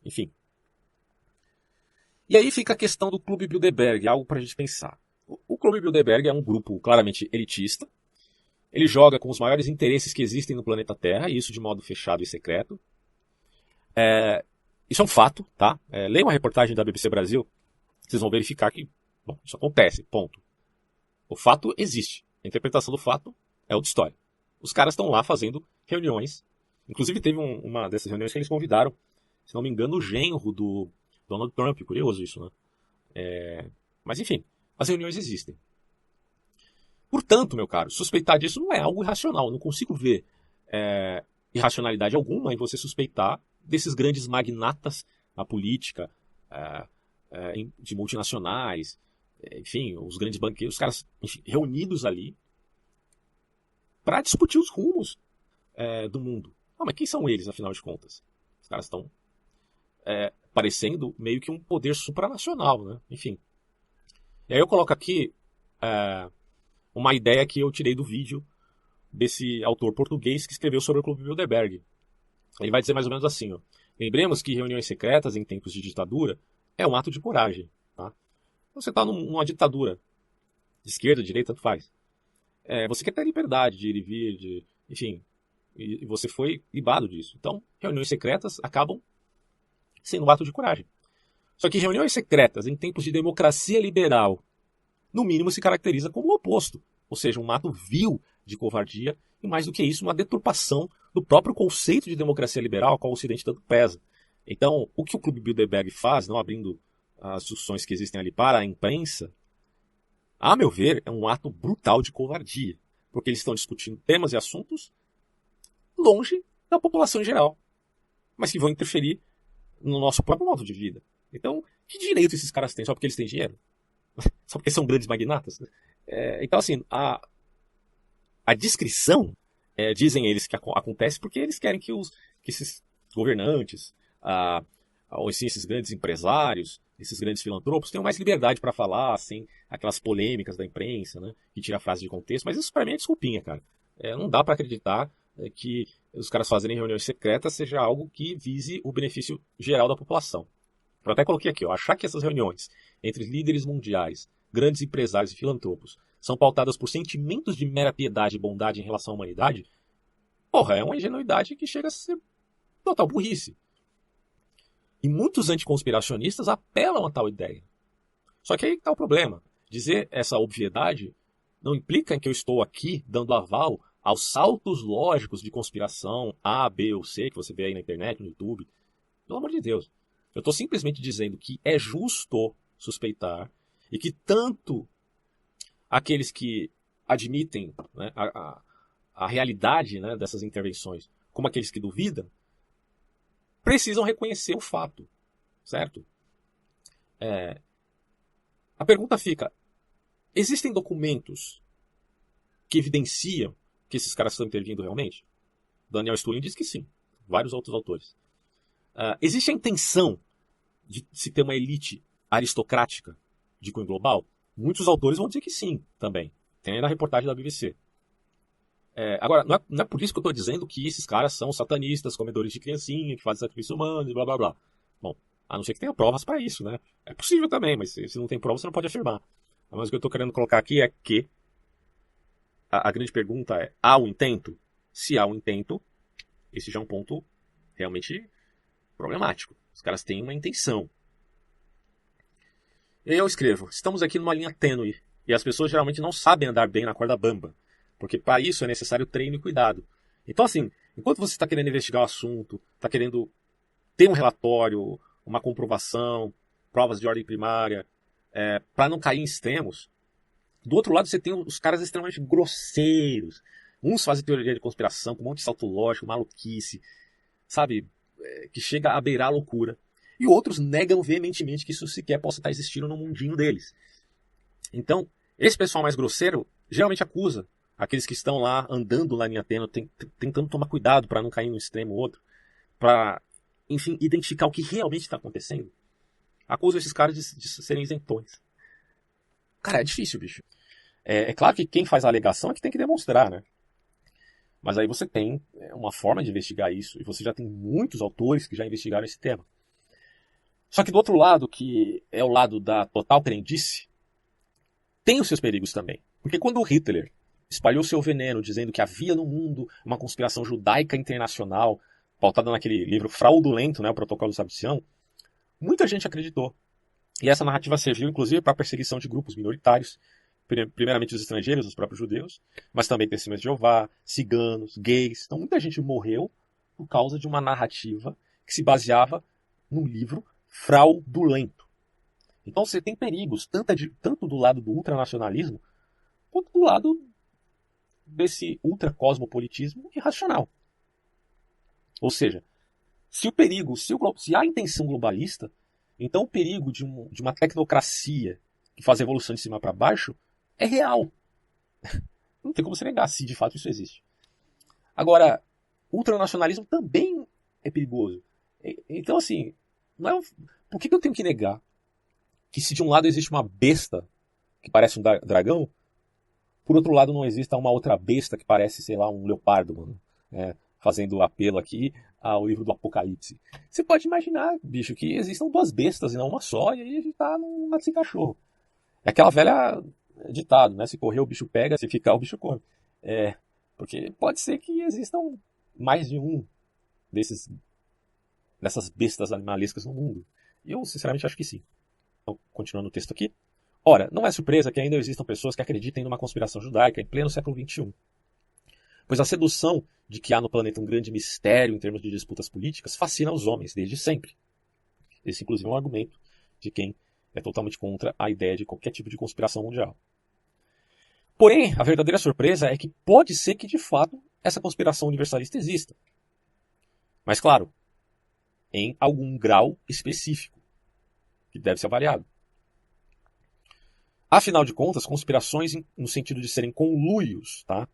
Enfim. E aí fica a questão do Clube Bilderberg, algo para a gente pensar. O Clube Bilderberg é um grupo claramente elitista. Ele joga com os maiores interesses que existem no planeta Terra, e isso de modo fechado e secreto. Isso é um fato, tá? Leia uma reportagem da BBC Brasil, vocês vão verificar que, bom, isso acontece, ponto. O fato existe. A interpretação do fato é outra história. Os caras estão lá fazendo reuniões. Inclusive teve uma dessas reuniões que eles convidaram, se não me engano, o genro do Donald Trump. Curioso isso, né? Mas enfim, as reuniões existem. Portanto, meu caro, suspeitar disso não é algo irracional. Eu não consigo ver irracionalidade alguma em você suspeitar desses grandes magnatas na política, de multinacionais, enfim, os grandes banqueiros, os caras reunidos ali para discutir os rumos do mundo. Não, mas quem são eles, afinal de contas? Os caras estão parecendo meio que um poder supranacional, né? Enfim. E aí eu coloco aqui uma ideia que eu tirei do vídeo desse autor português que escreveu sobre o Clube Bilderberg. Ele vai dizer mais ou menos assim, ó. Lembremos que reuniões secretas em tempos de ditadura é um ato de coragem. Tá? Você está numa ditadura, de esquerda, de direita, tanto faz. Você quer ter liberdade de ir e vir, enfim, e você foi libado disso. Então, reuniões secretas acabam sendo um ato de coragem. Só que reuniões secretas em tempos de democracia liberal, no mínimo se caracteriza como o oposto. Ou seja, um ato vil de covardia e, mais do que isso, uma deturpação do próprio conceito de democracia liberal ao qual o Ocidente tanto pesa. Então, o que o Clube Bilderberg faz, não abrindo as discussões que existem ali para a imprensa, a meu ver, é um ato brutal de covardia. Porque eles estão discutindo temas e assuntos longe da população em geral, mas que vão interferir no nosso próprio modo de vida. Então, que direito esses caras têm? Só porque eles têm dinheiro? Só porque são grandes magnatas? Então, assim, a descrição, dizem eles que acontece porque eles querem que esses governantes, ou assim, esses grandes empresários, esses grandes filantropos tenham mais liberdade para falar, sem aquelas polêmicas da imprensa, né, que tira a frase de contexto. Mas isso para mim é desculpinha, cara. Não dá para acreditar que os caras fazerem reuniões secretas seja algo que vise o benefício geral da população. Eu até coloquei aqui, ó, achar que essas reuniões entre líderes mundiais, grandes empresários e filantropos são pautadas por sentimentos de mera piedade e bondade em relação à humanidade, porra, é uma ingenuidade que chega a ser total burrice. E muitos anticonspiracionistas apelam a tal ideia. Só que aí está o problema. Dizer essa obviedade não implica que eu estou aqui dando aval aos saltos lógicos de conspiração A, B ou C, que você vê aí na internet, no YouTube. Pelo amor de Deus. Eu estou simplesmente dizendo que é justo suspeitar e que tanto aqueles que admitem, né, a realidade, né, dessas intervenções, como aqueles que duvidam, precisam reconhecer o fato, certo? A pergunta fica, existem documentos que evidenciam que esses caras estão intervindo realmente? Daniel Stulin diz que sim, vários outros autores. Existe a intenção de se ter uma elite aristocrática de cunho global? Muitos autores vão dizer que sim, também. Tem aí na reportagem da BBC. Agora, não é por isso que eu estou dizendo que esses caras são satanistas, comedores de criancinha, que fazem sacrifício humano e blá blá blá. Bom, a não ser que tenha provas para isso, né? É possível também, mas se não tem provas, você não pode afirmar. Mas o que eu estou querendo colocar aqui é que a grande pergunta é, há um intento? Se há um intento, esse já é um ponto realmente problemático. Os caras têm uma intenção. E aí eu escrevo, estamos aqui numa linha tênue, e as pessoas geralmente não sabem andar bem na corda bamba, porque para isso é necessário treino e cuidado. Então assim, enquanto você está querendo investigar o assunto, está querendo ter um relatório, uma comprovação, provas de ordem primária, para não cair em extremos, do outro lado você tem os caras extremamente grosseiros. Uns fazem teoria de conspiração com um monte de salto lógico, maluquice, sabe, que chega a beirar a loucura. E outros negam veementemente que isso sequer possa estar existindo no mundinho deles. Então, esse pessoal mais grosseiro geralmente acusa aqueles que estão lá andando na linha tênue, tentando tomar cuidado para não cair num extremo ou outro. para, enfim, identificar o que realmente está acontecendo, acusam esses caras de serem isentões. Cara, é difícil, bicho. É claro que quem faz a alegação é que tem que demonstrar, né? Mas aí você tem uma forma de investigar isso, e você já tem muitos autores que já investigaram esse tema. Só que do outro lado, que é o lado da total crendice, tem os seus perigos também. Porque quando o Hitler espalhou seu veneno dizendo que havia no mundo uma conspiração judaica internacional, pautada naquele livro fraudulento, né, o Protocolo de Sabicião, muita gente acreditou. E essa narrativa serviu, inclusive, para a perseguição de grupos minoritários, primeiramente os estrangeiros, os próprios judeus, mas também testemunhas de Jeová, ciganos, gays. Então muita gente morreu por causa de uma narrativa que se baseava num livro fraudulento. Então você tem perigos, tanto do lado do ultranacionalismo, quanto do lado desse ultracosmopolitismo irracional. Ou seja, se o perigo, se há a intenção globalista, então o perigo de uma tecnocracia que faz a evolução de cima para baixo é real. Não tem como se negar se de fato isso existe. Agora, o ultranacionalismo também é perigoso. Então, assim, por que eu tenho que negar que se de um lado existe uma besta que parece um dragão, por outro lado não exista uma outra besta que parece, sei lá, um leopardo, mano, fazendo apelo aqui ao livro do Apocalipse. Você pode imaginar, bicho, que existam duas bestas e não uma só, e aí a gente tá num mato sem cachorro. É aquela velha ditado, né? Se correr o bicho pega, se ficar o bicho come. Porque pode ser que existam mais de um dessas bestas animalescas no mundo. E eu, sinceramente, acho que sim. Então, continuando o texto aqui. Ora, não é surpresa que ainda existam pessoas que acreditem numa conspiração judaica em pleno século XXI. Pois a sedução de que há no planeta um grande mistério em termos de disputas políticas fascina os homens desde sempre. Esse, inclusive, é um argumento de quem é totalmente contra a ideia de qualquer tipo de conspiração mundial. Porém, a verdadeira surpresa é que pode ser que, de fato, essa conspiração universalista exista. Mas, claro, em algum grau específico, que deve ser avaliado. Afinal de contas, conspirações no sentido de serem conluios, tá?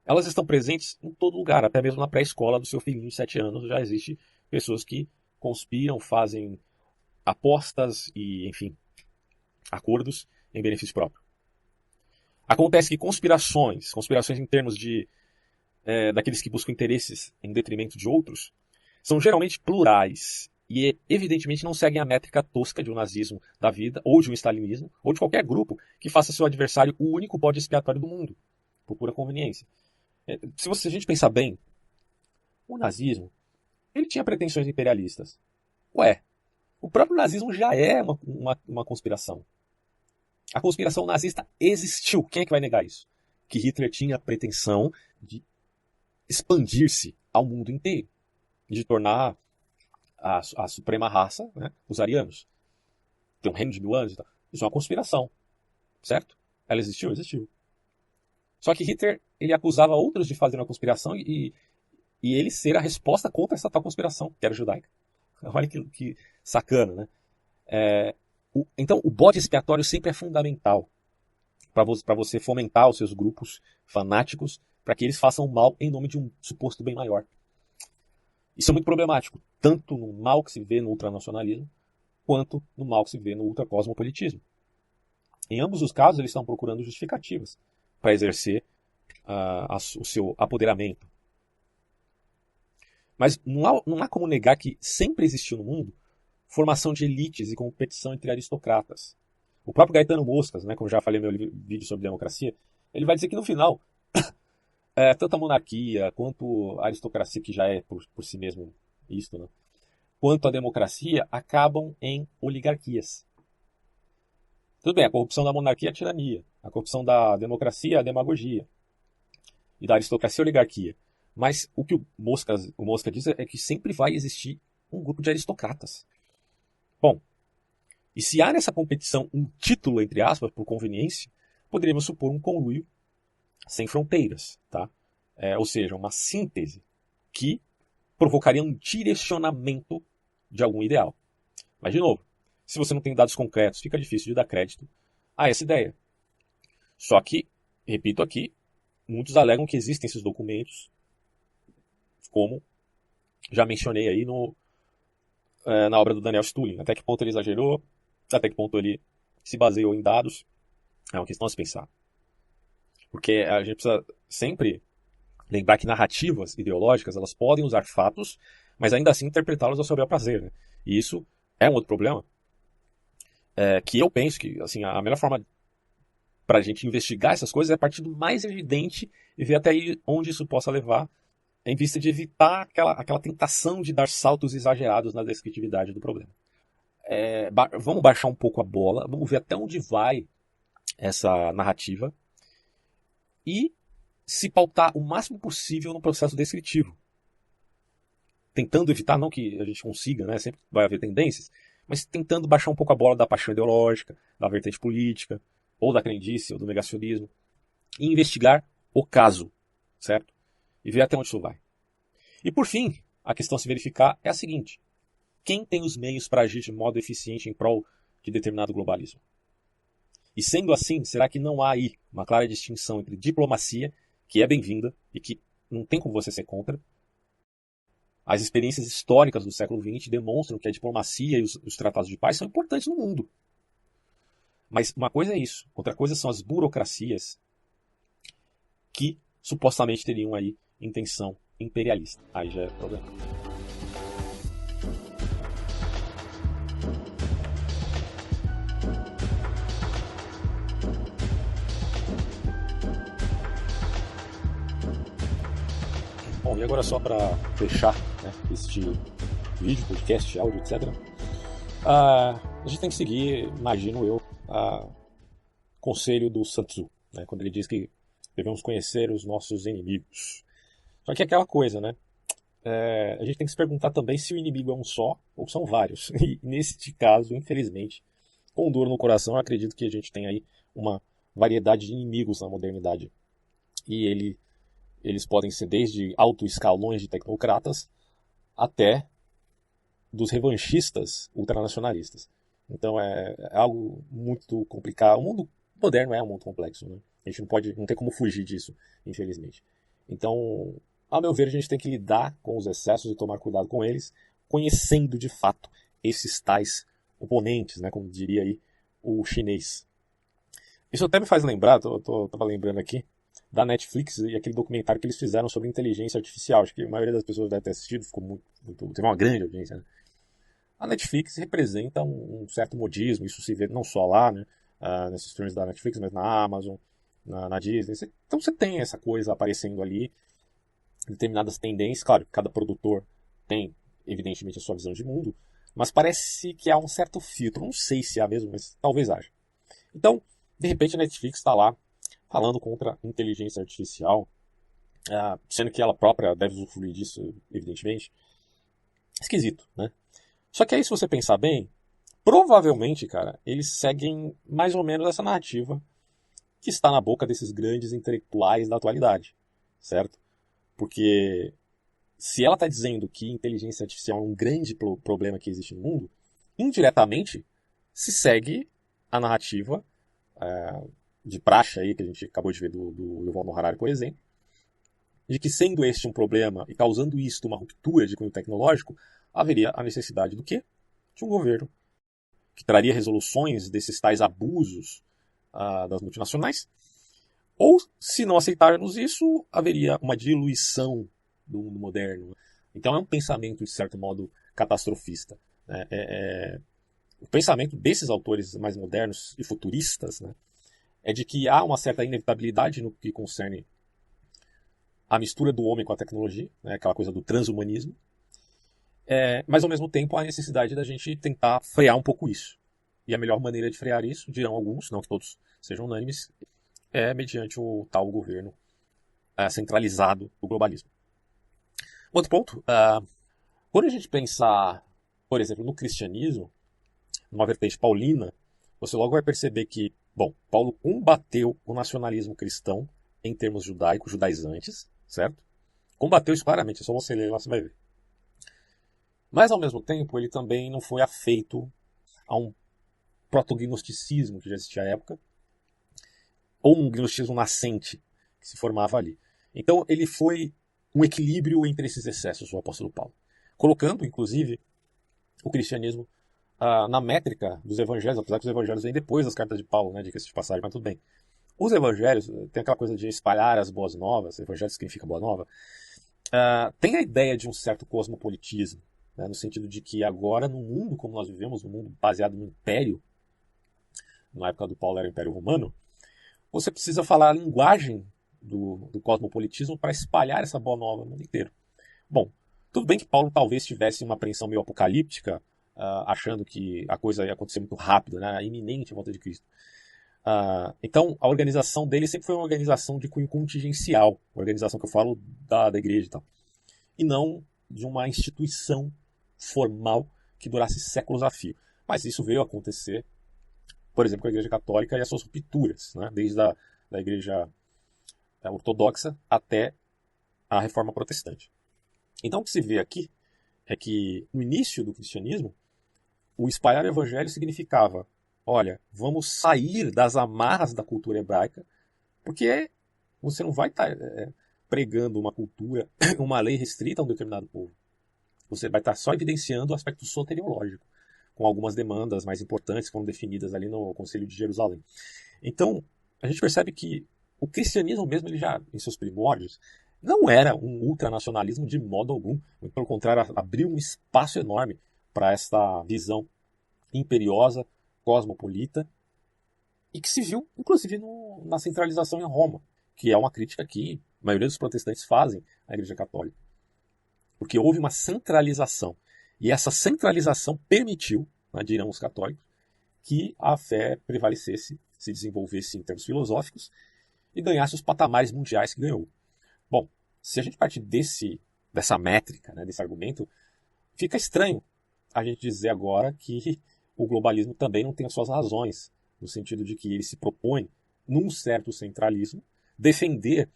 Elas estão presentes em todo lugar, até mesmo na pré-escola do seu filhinho de 7 anos já existe pessoas que conspiram, fazem apostas e, enfim, acordos em benefício próprio. Acontece que conspirações em termos de daqueles que buscam interesses em detrimento de outros, são geralmente plurais e evidentemente não seguem a métrica tosca de um nazismo da vida, ou de um stalinismo, ou de qualquer grupo que faça seu adversário o único bode expiatório do mundo, por pura conveniência. Se a gente pensar bem, o nazismo ele tinha pretensões imperialistas. O próprio nazismo já é uma conspiração. A conspiração nazista existiu. Quem é que vai negar isso? Que Hitler tinha a pretensão de expandir-se ao mundo inteiro. De tornar a suprema raça, né, os arianos. Ter um reino de 1000 anos e tal. Isso é uma conspiração. Certo? Ela existiu? Existiu. Só que Hitler ele acusava outros de fazer uma conspiração e ele ser a resposta contra essa tal conspiração, que era judaica. Olha que sacana, né? Então, o bode expiatório sempre é fundamental para você fomentar os seus grupos fanáticos para que eles façam mal em nome de um suposto bem maior. Isso é muito problemático, tanto no mal que se vê no ultranacionalismo, quanto no mal que se vê no ultracosmopolitismo. Em ambos os casos, eles estão procurando justificativas para exercer o seu apoderamento. Mas não há como negar que sempre existiu no mundo formação de elites e competição entre aristocratas. O próprio Gaetano Moscas, né, como já falei no meu vídeo sobre democracia, ele vai dizer que no final, tanto a monarquia quanto a aristocracia, que já é por si mesmo isto, né, quanto a democracia, acabam em oligarquias. Tudo bem, a corrupção da monarquia é a tirania, a corrupção da democracia é a demagogia, e da aristocracia é a oligarquia. Mas o que o Mosca diz é que sempre vai existir um grupo de aristocratas. Bom, e se há nessa competição um título, entre aspas, por conveniência, poderíamos supor um conluio sem fronteiras, tá? Ou seja, uma síntese que provocaria um direcionamento de algum ideal. Mas, de novo, se você não tem dados concretos, fica difícil de dar crédito a essa ideia. Só que, repito aqui, muitos alegam que existem esses documentos como já mencionei aí na obra do Daniel Stulin. Até que ponto ele exagerou, até que ponto ele se baseou em dados. É uma questão a se pensar. Porque a gente precisa sempre lembrar que narrativas ideológicas elas podem usar fatos, mas ainda assim interpretá-los ao seu bel prazer. Né? E isso é um outro problema. Que eu penso que assim, a melhor forma para a gente investigar essas coisas é a partir do mais evidente e ver até aí onde isso possa levar, em vista de evitar aquela tentação de dar saltos exagerados na descritividade do problema. Vamos baixar um pouco a bola, vamos ver até onde vai essa narrativa e se pautar o máximo possível no processo descritivo. Tentando evitar, não que a gente consiga, né? Sempre vai haver tendências, mas tentando baixar um pouco a bola da paixão ideológica, da vertente política, ou da crendice, ou do negacionismo, e investigar o caso, certo? E ver até onde isso vai. E por fim, a questão a se verificar é a seguinte: quem tem os meios para agir de modo eficiente em prol de determinado globalismo? E sendo assim, será que não há aí uma clara distinção entre diplomacia, que é bem-vinda e que não tem como você ser contra? As experiências históricas do século XX demonstram que a diplomacia e os tratados de paz são importantes no mundo. Mas uma coisa é isso, outra coisa são as burocracias que supostamente teriam aí intenção imperialista. Aí já é problema. Bom, e agora só para fechar, né, este vídeo, podcast, áudio, etc. A gente tem que seguir, imagino eu, o conselho do Sun Tzu, né, quando ele diz que devemos conhecer os nossos inimigos. Só que é aquela coisa, né? A gente tem que se perguntar também se o inimigo é um só ou são vários. E neste caso, infelizmente, com dor no coração, eu acredito que a gente tem aí uma variedade de inimigos na modernidade. E eles podem ser desde altos escalões de tecnocratas até dos revanchistas ultranacionalistas. Então é algo muito complicado. O mundo moderno é um mundo complexo, né? A gente não tem como fugir disso, infelizmente. Então, a meu ver, a gente tem que lidar com os excessos e tomar cuidado com eles, conhecendo de fato esses tais oponentes, né? Como diria aí o chinês. Isso até me faz lembrar, tava lembrando aqui, da Netflix e aquele documentário que eles fizeram sobre inteligência artificial. Acho que a maioria das pessoas deve ter assistido, teve uma grande audiência, né? A Netflix representa um certo modismo, isso se vê não só lá, né, nesses filmes da Netflix, mas na Amazon, na Disney. Então você tem essa coisa aparecendo ali, determinadas tendências. Claro, cada produtor tem, evidentemente, a sua visão de mundo, mas parece que há um certo filtro. Não sei se há mesmo, mas talvez haja. Então, de repente, a Netflix está lá falando contra a inteligência artificial, sendo que ela própria deve usufruir disso, evidentemente. Esquisito, né? Só que aí, se você pensar bem, provavelmente, cara, eles seguem mais ou menos essa narrativa que está na boca desses grandes intelectuais da atualidade, certo? Porque se ela está dizendo que inteligência artificial é um grande problema que existe no mundo, indiretamente se segue a narrativa de praxe aí, que a gente acabou de ver do Yuval Noah Harari, por exemplo, de que sendo este um problema e causando isto uma ruptura de cunho tecnológico, haveria a necessidade do quê? De um governo que traria resoluções desses tais abusos das multinacionais, ou, se não aceitarmos isso, haveria uma diluição do mundo moderno. Então é um pensamento, de certo modo, catastrofista. Né? O pensamento desses autores mais modernos e futuristas, né, é de que há uma certa inevitabilidade no que concerne a mistura do homem com a tecnologia, né, aquela coisa do transhumanismo, mas ao mesmo tempo há a necessidade da gente tentar frear um pouco isso. E a melhor maneira de frear isso, dirão alguns, não que todos sejam unânimes, é mediante o tal governo centralizado do globalismo. Outro ponto, quando a gente pensar, por exemplo, no cristianismo, numa vertente paulina, você logo vai perceber que, bom, Paulo combateu o nacionalismo cristão em termos judaicos, judaizantes, certo? Combateu isso claramente, é só você ler lá, você vai ver. Mas, ao mesmo tempo, ele também não foi afeito a um protognosticismo que já existia à época, ou um gnosticismo nascente que se formava ali. Então, ele foi um equilíbrio entre esses excessos, o apóstolo Paulo. colocando, inclusive, o cristianismo na métrica dos evangelhos, apesar que os evangelhos vêm depois das cartas de Paulo, né, diga-se de passagem, mas tudo bem. Os evangelhos, tem aquela coisa de espalhar as boas novas, evangelho significa boa nova, tem a ideia de um certo cosmopolitismo, né, no sentido de que agora, no mundo como nós vivemos, no mundo baseado no império, na época do Paulo era o Império Romano, você precisa falar a linguagem do cosmopolitismo para espalhar essa boa nova no mundo inteiro. Bom, tudo bem que Paulo talvez tivesse uma apreensão meio apocalíptica, achando que a coisa ia acontecer muito rápido, né, iminente a volta de Cristo. Então, a organização dele sempre foi uma organização de cunho contingencial, a organização que eu falo da igreja e tal, e não de uma instituição formal que durasse séculos a fio. Mas isso veio a acontecer, por exemplo, com a Igreja Católica e as suas rupturas, né? Desde a Igreja Ortodoxa até a Reforma Protestante. Então, o que se vê aqui é que, no início do cristianismo, o espalhar o evangelho significava: olha, vamos sair das amarras da cultura hebraica, porque você não vai estar pregando uma cultura, uma lei restrita a um determinado povo. Você vai estar só evidenciando o aspecto soteriológico, com algumas demandas mais importantes que foram definidas ali no Concílio de Jerusalém. Então, a gente percebe que o cristianismo mesmo, ele já, em seus primórdios, não era um ultranacionalismo de modo algum. Pelo contrário, abriu um espaço enorme para essa visão imperiosa, cosmopolita, e que se viu, inclusive, na centralização em Roma, que é uma crítica que a maioria dos protestantes fazem à Igreja Católica. Porque houve uma centralização. E essa centralização permitiu, né, dirão os católicos, que a fé prevalecesse, se desenvolvesse em termos filosóficos e ganhasse os patamares mundiais que ganhou. Bom, se a gente partir dessa métrica, né, desse argumento, fica estranho a gente dizer agora que o globalismo também não tem as suas razões, no sentido de que ele se propõe, num certo centralismo, defender,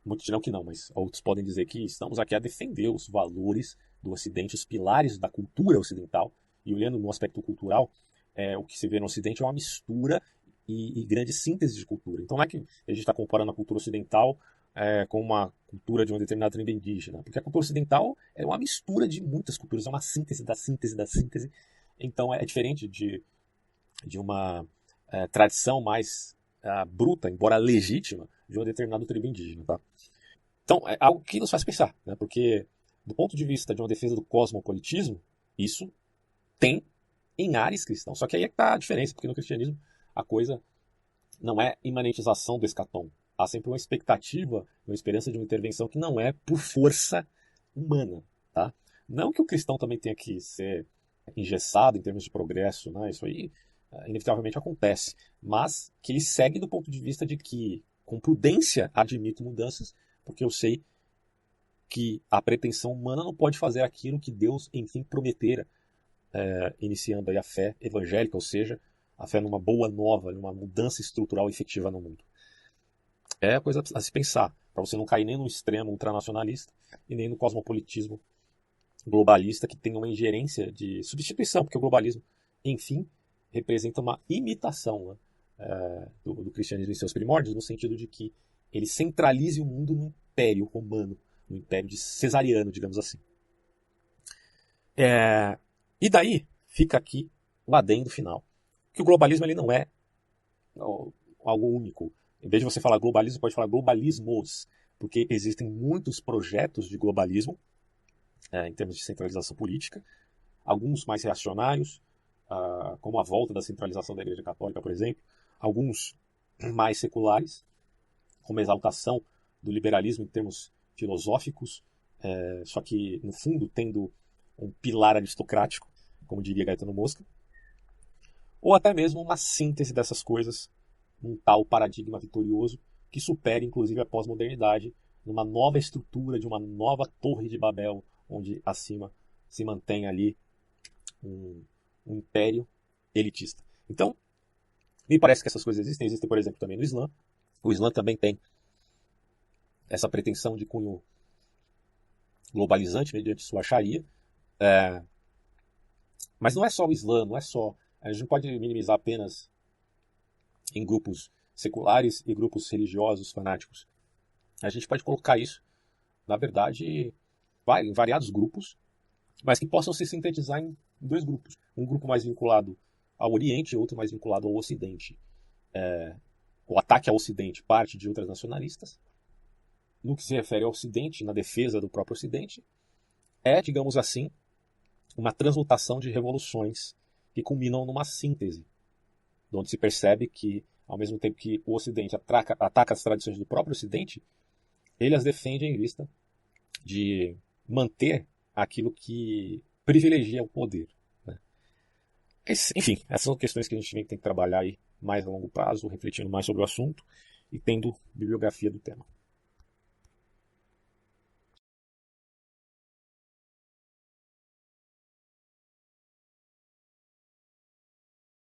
muitos dirão que não, mas outros podem dizer que estamos aqui a defender os valores do Ocidente, os pilares da cultura ocidental, e olhando no aspecto cultural, o que se vê no Ocidente é uma mistura e grande síntese de cultura. Então não é que a gente está comparando a cultura ocidental com uma cultura de uma determinada tribo indígena, porque a cultura ocidental é uma mistura de muitas culturas, é uma síntese da síntese da síntese. Então é diferente de uma tradição mais bruta, embora legítima, de uma determinada tribo indígena. Tá? Então é algo que nos faz pensar, né? Porque do ponto de vista de uma defesa do cosmopolitismo, isso tem em ares cristãos. Só que aí é que está a diferença, porque no cristianismo a coisa não é imanentização do escatom. Há sempre uma expectativa, uma esperança de uma intervenção que não é por força humana. Tá? Não que o cristão também tenha que ser engessado em termos de progresso, né? Isso aí inevitavelmente acontece, mas que ele segue do ponto de vista de que, com prudência, admito mudanças, porque eu sei que a pretensão humana não pode fazer aquilo que Deus, enfim, prometera, iniciando aí a fé evangélica, ou seja, a fé numa boa nova, numa mudança estrutural efetiva no mundo. É a coisa a se pensar, para você não cair nem no extremo ultranacionalista e nem no cosmopolitismo globalista que tem uma ingerência de substituição, porque o globalismo, enfim, representa uma imitação, né, do cristianismo em seus primórdios, no sentido de que ele centralize o mundo no Império Romano, no Império de Cesariano, digamos assim. E daí fica aqui o adendo final, que o globalismo ele não é algo único. Em vez de você falar globalismo, você pode falar globalismos, porque existem muitos projetos de globalismo em termos de centralização política, alguns mais reacionários, como a volta da centralização da Igreja Católica, por exemplo, alguns mais seculares, como a exaltação do liberalismo em termos filosóficos, só que, no fundo, tendo um pilar aristocrático, como diria Gaetano Mosca, ou até mesmo uma síntese dessas coisas, um tal paradigma vitorioso que supere, inclusive, a pós-modernidade, numa nova estrutura de uma nova torre de Babel, onde acima se mantém ali um império elitista. Então, me parece que essas coisas existem, por exemplo, também no Islã. O Islã também tem essa pretensão de cunho globalizante mediante sua Sharia. Mas não é só o Islã, não é só... A gente não pode minimizar apenas em grupos seculares e grupos religiosos fanáticos. A gente pode colocar isso, na verdade, em variados grupos, mas que possam se sintetizar em dois grupos. Um grupo mais vinculado ao Oriente e outro mais vinculado ao Ocidente. O ataque ao Ocidente parte de ultranacionalistas. No que se refere ao Ocidente, na defesa do próprio Ocidente, digamos assim, uma transmutação de revoluções que culminam numa síntese, onde se percebe que, ao mesmo tempo que o Ocidente ataca as tradições do próprio Ocidente, ele as defende em vista de manter aquilo que privilegia o poder. Né? Enfim, essas são questões que a gente tem que trabalhar aí mais a longo prazo, refletindo mais sobre o assunto e tendo bibliografia do tema.